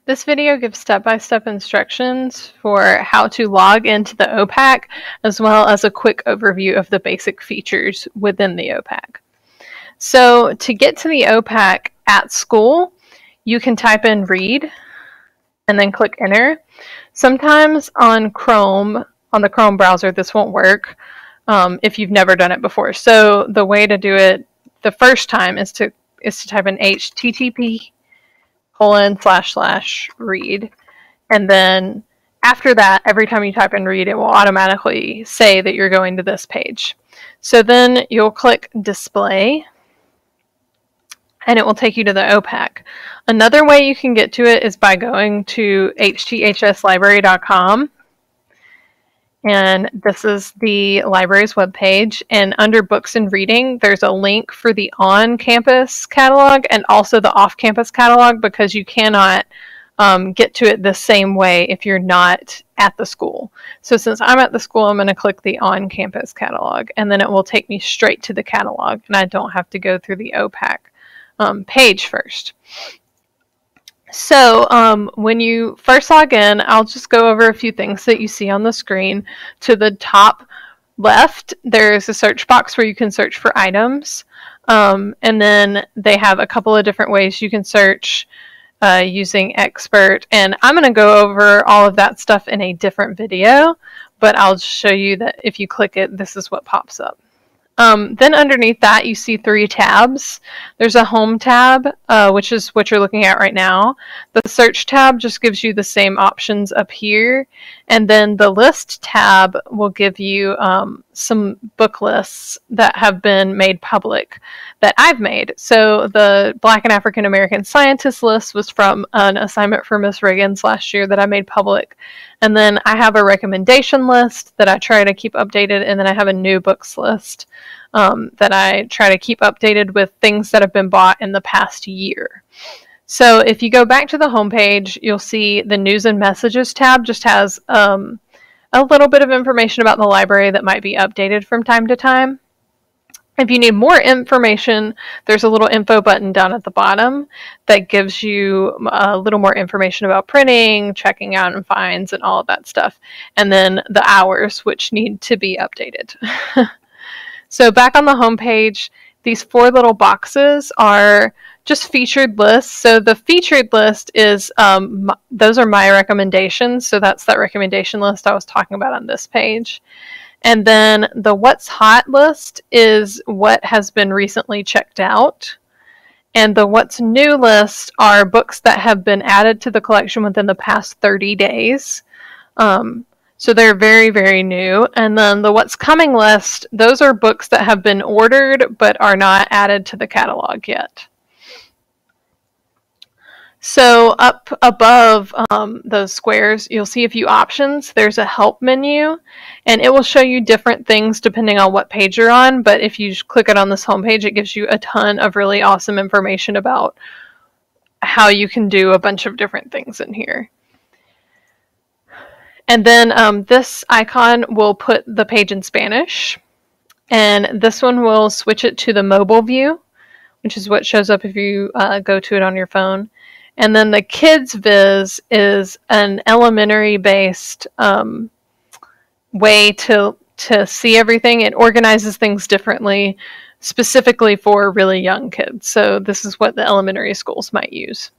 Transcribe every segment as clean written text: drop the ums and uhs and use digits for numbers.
This video gives step-by-step instructions for how to log into the OPAC, as well as a quick overview of the basic features within the OPAC. So to get to the OPAC at school, you can type in read and then click enter. Sometimes on Chrome, on the Chrome browser, this won't work if you've never done it before. So the way to do it the first time is to type in http://read, and then after that, every time you type in read, it will automatically say that you're going to this page. So then you'll click display, and it will take you to the OPAC. Another way you can get to it is by going to hthslibrary.com. And this is the library's webpage, and under books and reading, there's a link for the on-campus catalog and also the off-campus catalog, because you cannot get to it the same way if you're not at the school. So since I'm at the school, I'm going to click the on-campus catalog, and then it will take me straight to the catalog, and I don't have to go through the OPAC page first. So when you first log in, I'll just go over a few things that you see on the screen. To the top left, there's a search box where you can search for items. And then they have a couple of different ways you can search using expert. And I'm going to go over all of that stuff in a different video, but I'll just show you that if you click it, this is what pops up. Then underneath that, you see 3 tabs. There's a home tab, which is what you're looking at right now. The search tab just gives you the same options up here. And then the list tab will give you some book lists that have been made public that I've made. So the Black and African American Scientists list was from an assignment for Miss Riggins last year that I made public. And then I have a recommendation list that I try to keep updated, and then I have a new books list that I try to keep updated with things that have been bought in the past year. So if you go back to the home page, you'll see the News and Messages tab just has a little bit of information about the library that might be updated from time to time. If you need more information, there's a little info button down at the bottom that gives you a little more information about printing, checking out and fines, and all of that stuff. And then the hours, which need to be updated. So back on the home page, these 4 little boxes are just featured lists. So the featured list is, those are my recommendations. So that's that recommendation list I was talking about on this page. And then the what's hot list is what has been recently checked out. And the what's new list are books that have been added to the collection within the past 30 days. So they're very, very new. And then the what's coming list, those are books that have been ordered but are not added to the catalog yet. So up above those squares, you'll see a few options. There's a help menu, and it will show you different things depending on what page you're on. But if you click it on this home page, it gives you a ton of really awesome information about how you can do a bunch of different things in here. And then this icon will put the page in Spanish, and this one will switch it to the mobile view, which is what shows up if you go to it on your phone. And then the Kids Viz is an elementary-based way to see everything. It organizes things differently, specifically for really young kids. So this is what the elementary schools might use.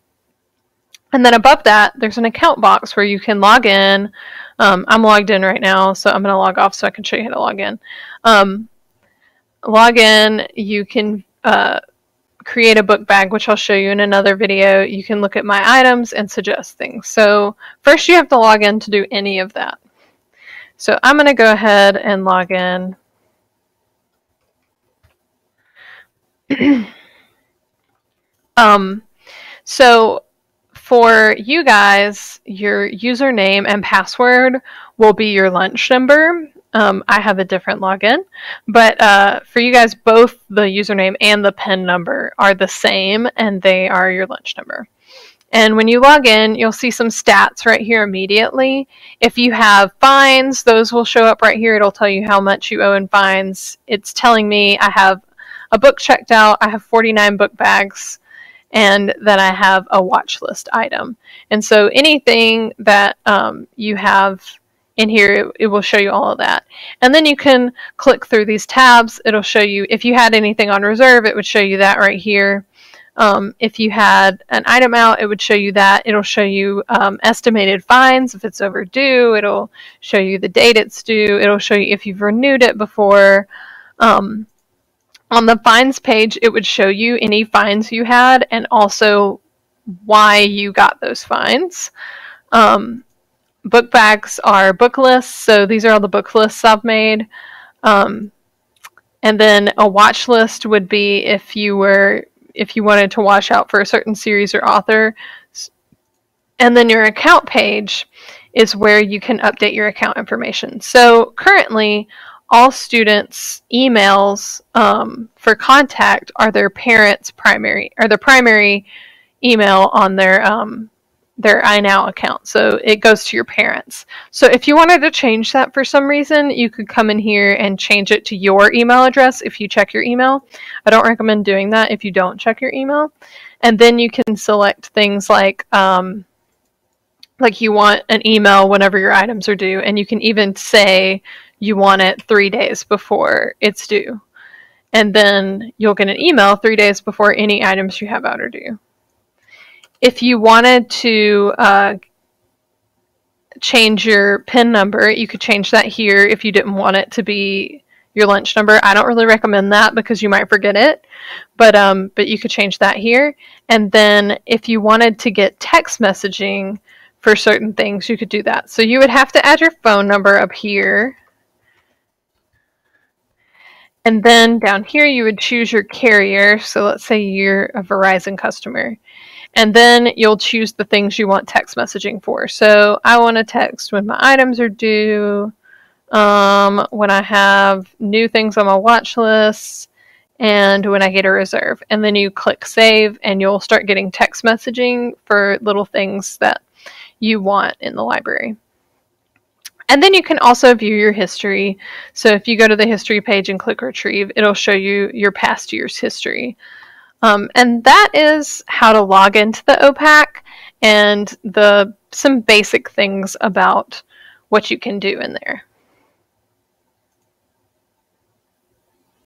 And then above that, there's an account box where you can log in. I'm logged in right now, so I'm going to log off so I can show you how to log in. Log in, you can create a book bag, which I'll show you in another video. You can look at my items and suggest things. So first you have to log in to do any of that. So I'm going to go ahead and log in. So for you guys, your username and password will be your lunch number. I have a different login, but for you guys, both the username and the PIN number are the same, and they are your lunch number. And when you log in, you'll see some stats right here immediately. If you have fines, those will show up right here. It'll tell you how much you owe in fines. It's telling me I have a book checked out. I have 49 book bags, and then I have a watch list item. And so anything that you have in here, it will show you all of that. And then you can click through these tabs. It'll show you if you had anything on reserve, it would show you that right here. If you had an item out, it would show you that. It'll show you estimated fines if it's overdue. It'll show you the date it's due. It'll show you if you've renewed it before. On the fines page, it would show you any fines you had and also why you got those fines. Book bags are book lists, so these are all the book lists I've made. And then a watch list would be if you wanted to watch out for a certain series or author. And then your account page is where you can update your account information. So currently, all students' emails for contact are their parents' primary email on their iNow account. So it goes to your parents. So if you wanted to change that for some reason, you could come in here and change it to your email address if you check your email. I don't recommend doing that if you don't check your email. And then you can select things like you want an email whenever your items are due, and you can even say you want it 3 days before it's due. And then you'll get an email 3 days before any items you have out are due. If you wanted to change your PIN number, you could change that here if you didn't want it to be your lunch number. I don't really recommend that because you might forget it, but you could change that here. And then if you wanted to get text messaging for certain things, you could do that. So you would have to add your phone number up here. And then down here, you would choose your carrier. So let's say you're a Verizon customer. And then you'll choose the things you want text messaging for. So I want to text when my items are due, when I have new things on my watch list, and when I get a reserve. And then you click save, and you'll start getting text messaging for little things that you want in the library. And then you can also view your history. So if you go to the history page and click retrieve, it'll show you your past year's history. And that is how to log into the OPAC and some basic things about what you can do in there.